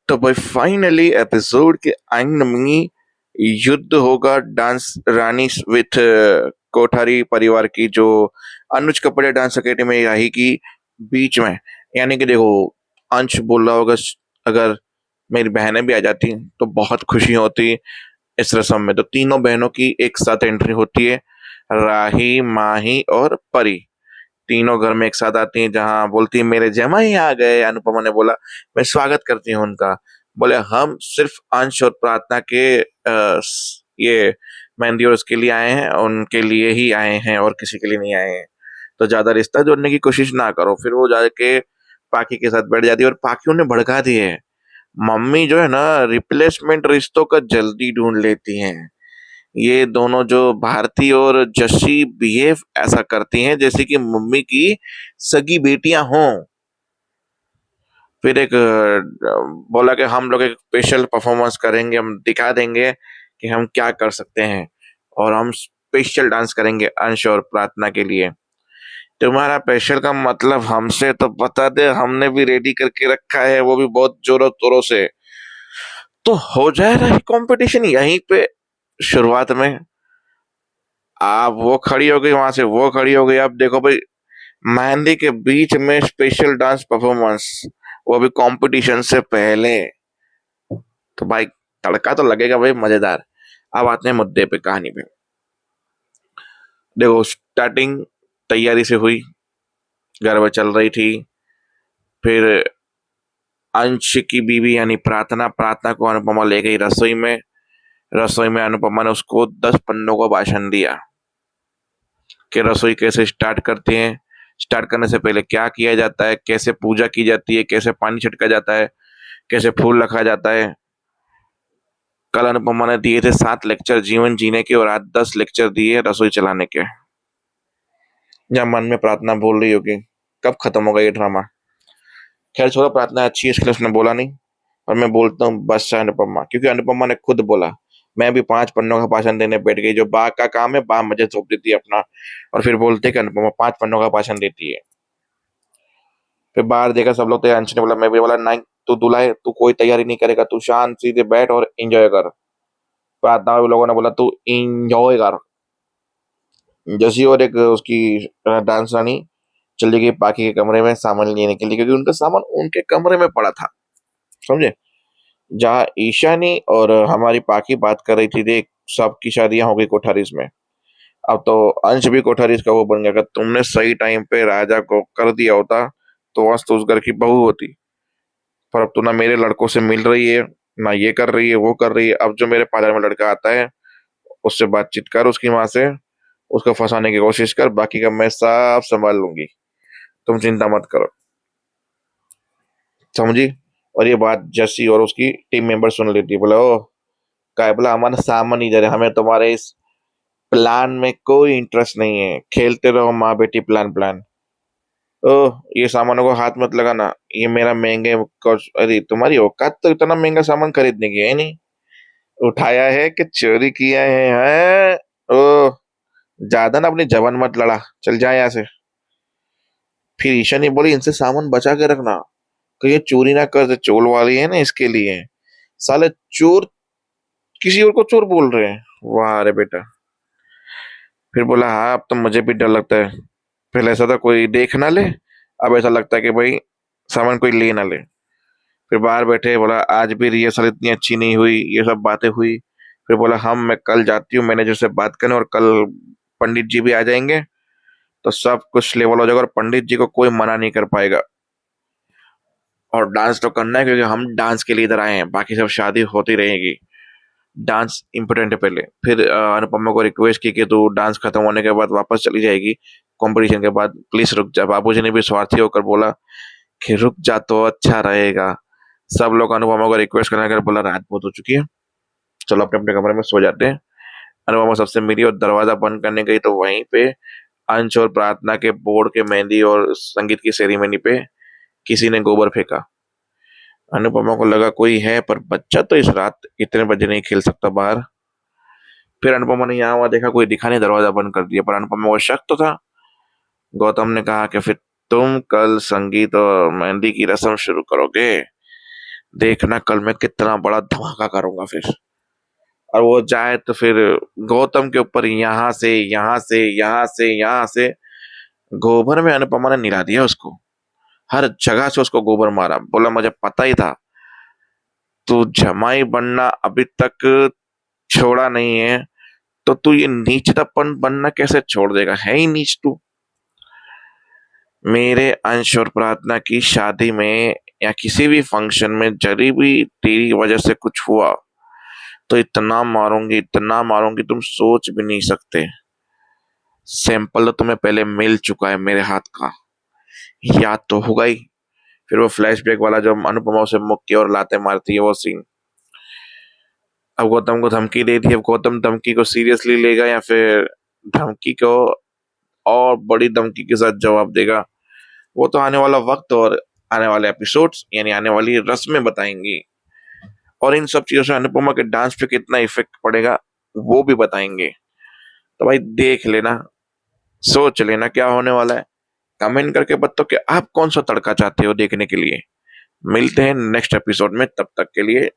तो भाई finally episode के एंड में युद्ध होगा डांस रानी विथ कोठारी परिवार की जो अनुज कपड़े डांस अकेडमी राही की बीच में। यानी कि देखो, अंश बोल रहा होगा अगर मेरी बहनें भी आ जाती तो बहुत खुशी होती। इस रस्म में तो तीनों बहनों की एक साथ एंट्री होती है, राही माही और परी। तीनों घर में एक साथ आती हैं, जहां बोलती है मेरे जमाई आ गए। अनुपमा ने बोला मैं स्वागत करती हूँ उनका। बोले हम सिर्फ अंश और प्रार्थना के ये मेहंदी और उसके लिए आए हैं, उनके लिए ही आए हैं और किसी के लिए नहीं आए हैं। तो ज्यादा रिश्ता जोड़ने की कोशिश ना करो। फिर वो जाके पाकी के साथ बैठ जाती है और पाकी उन्हें भड़का दी है। मम्मी जो है ना, रिप्लेसमेंट रिश्तों का जल्दी ढूंढ लेती हैं। ये दोनों जो भारती और जस्सी बिहेव ऐसा करती हैं जैसे कि मम्मी की सगी बेटियां हों। फिर एक बोला कि हम लोग एक स्पेशल परफॉर्मेंस करेंगे, हम दिखा देंगे कि हम क्या कर सकते हैं और हम स्पेशल डांस करेंगे अंश और प्रार्थना के लिए। तुम्हारा स्पेशल का मतलब हमसे तो बता दे, हमने भी रेडी करके रखा है, वो भी बहुत जोरों तोरों से। तो हो जाएगा ये कंपटीशन यहीं पे शुरुआत में। आप वो खड़ी हो गई, वहां से वो खड़ी हो गई। अब देखो भाई, मेहंदी के बीच में स्पेशल डांस परफॉर्मेंस, वो भी कंपटीशन से पहले। तो भाई तड़का तो लगेगा भाई, मजेदार। अब आते हैं मुद्दे पे, कहानी पे। देखो, स्टार्टिंग तैयारी से हुई, गरबा चल रही थी। फिर अंश की बीवी यानी प्रार्थना प्रार्थना को अनुपमा ले गई रसोई में। रसोई में अनुपमा ने उसको 10 पन्नों का भाषण दिया कि रसोई कैसे स्टार्ट करते हैं, स्टार्ट करने से पहले क्या किया जाता है, कैसे पूजा की जाती है, कैसे पानी छिड़का जाता है, कैसे फूल रखा जाता है। कल अनुपमा ने दिए थे 7 लेक्चर जीवन जीने के और आज 10 लेक्चर दिए रसोई चलाने के। या मन में प्रार्थना बोल रही होगी कब खत्म होगा ये ड्रामा। खैर छोड़ो, प्रार्थना अच्छी है इसलिए उसने बोला नहीं। और मैं बोलता हूँ बस अनुपमा, क्योंकि अनुपमा ने खुद बोला मैं भी 5 पन्नों का भाषण देने बैठ गई। जो बा का काम है बा मुझे सौंप देती है अपना, और फिर बोलते कि अनुपमा 5 पन्नों का भाषण देती है। फिर बाहर देखा सब लोग, तो अंश ने बोला, मैं भी बोला नहीं, तू दूल्हा है, तू कोई तैयारी नहीं करेगा, तू शांत सीधे बैठ और एंजॉय कर। प्रार्थना भी लोगों ने बोला तू एंजॉय कर। जैसी और एक उसकी डांस रानी चली गई पाकि के कमरे में सामान लेने के लिए, क्योंकि उनका सामान उनके कमरे में पड़ा था, समझे। जहाँ ईशानी और हमारी पाकि बात कर रही थी, देख सबकी शादियां हो गई कोठारीज में। अब तो अंश भी कोठारीज का वो बन गया। अगर तुमने सही टाइम पे राजा को कर दिया होता तो आज तो उस घर की बहू होती। पर अब तो ना मेरे लड़कों से मिल रही है, ना ये कर रही है वो कर रही है। अब जो मेरे पार्लर में लड़का आता है उससे बातचीत कर, उसकी माँ से उसको फंसाने की कोशिश कर, बाकी का मैं सब संभाल लूंगी, तुम चिंता मत करो, समझी। और ये बात जस्सी और उसकी टीम मेंबर सुन लेती है। बोला ओ काय, बोला हमारा सामान इधर है, हमें तुम्हारे इस प्लान में कोई इंटरेस्ट नहीं है, खेलते रहो माँ बेटी प्लान प्लान। ओह ये सामानों को हाथ मत लगाना, ये मेरा महंगे अरे तुम्हारी औकात तो इतना महंगा सामान खरीदने की है नहीं, उठाया है कि चोरी किया है। ओह ज्यादा ना अपनी जबान मत लड़ा, चल जाए यहाँ से। फिर ईशा ने बोली इनसे सामान बचा के रखना, कि ये चोरी ना कर दे, चोर वाली है ना इसके लिए। साले चोर किसी और को चोर बोल रहे हैं, वाह अरे बेटा। फिर बोला हाँ अब तो मुझे भी डर लगता है, पहले ऐसा था कोई देख ना ले, अब ऐसा लगता है कि भाई सामान कोई ले ना ले। फिर बाहर बैठे, बोला आज भी रिहर्सल इतनी अच्छी नहीं हुई, ये सब बातें हुई। फिर बोला हम मैं कल जाती हूँ मैनेजर से बात करने, और कल पंडित जी भी आ जाएंगे तो सब कुछ लेवल हो जाएगा और पंडित जी को कोई मना नहीं कर पाएगा। और डांस तो करना है क्योंकि हम डांस के लिए इधर आए हैं, बाकी सब शादी होती रहेगी, डांस इम्पोर्टेंट है पहले। फिर अनुपमा को रिक्वेस्ट की कि तू डांस खत्म होने के बाद वापस चली जाएगी कंपटीशन के बाद, प्लीज रुक जा। बाबूजी ने भी स्वार्थी होकर बोला कि रुक जा तो अच्छा रहेगा। सब लोग अनुपमा को रिक्वेस्ट करने कर बोला रात बहुत हो चुकी है, चलो अपने अपने कमरे में सो जाते हैं। अनुपमा सबसे मिली और दरवाजा बंद करने गई तो वहीं पे अंश और प्रार्थना के बोर्ड के मेहंदी और संगीत की सेरेमनी पे किसी ने गोबर फेंका। अनुपमा को लगा कोई है, पर बच्चा तो इस रात इतने बजे नहीं खेल सकता बाहर। फिर अनुपमा ने यहाँ वहां देखा, कोई दिखा नहीं, दरवाजा बंद कर दिया। पर अनुपमा को शक तो था। गौतम ने कहा कि फिर तुम कल संगीत और मेहंदी की रस्म शुरू करोगे, देखना कल मैं कितना बड़ा धमाका करूंगा फिर। और वो जाए तो फिर गौतम के ऊपर यहाँ से यहाँ से यहाँ से यहाँ से गोबर में अनुपमा ने निला दिया उसको। हर जगह से उसको गोबर मारा, बोला मुझे पता ही था तू जमाई बनना अभी तक छोड़ा नहीं है, तो तू ये नीचतापन बनना कैसे छोड़ देगा, है ही नीच तू। मेरे अंश और प्रार्थना की शादी में या किसी भी फंक्शन में जरी भी तेरी वजह से कुछ हुआ तो इतना मारूंगी तुम सोच भी नहीं सकते। सैंपल तो तुम्हें पहले मिल चुका है मेरे हाथ का, याद तो होगा ही। फिर वो फ्लैशबैक वाला जो अनुपमा उसे मुक्के और लाते मारती है वो सीन। अब गौतम को धमकी दे दी, अब गौतम धमकी को सीरियसली लेगा या फिर धमकी को और बड़ी धमकी के साथ जवाब देगा, वो तो आने वाला वक्त और आने वाले एपिसोड्स यानी आने वाली रस्में बताएंगी। और इन सब चीजों से अनुपमा के डांस पे कितना इफेक्ट पड़ेगा वो भी बताएंगे। तो भाई देख लेना, सोच लेना क्या होने वाला है। कमेंट करके बताओ कि आप कौन सा तड़का चाहते हो देखने के लिए। मिलते हैं नेक्स्ट एपिसोड में, तब तक के लिए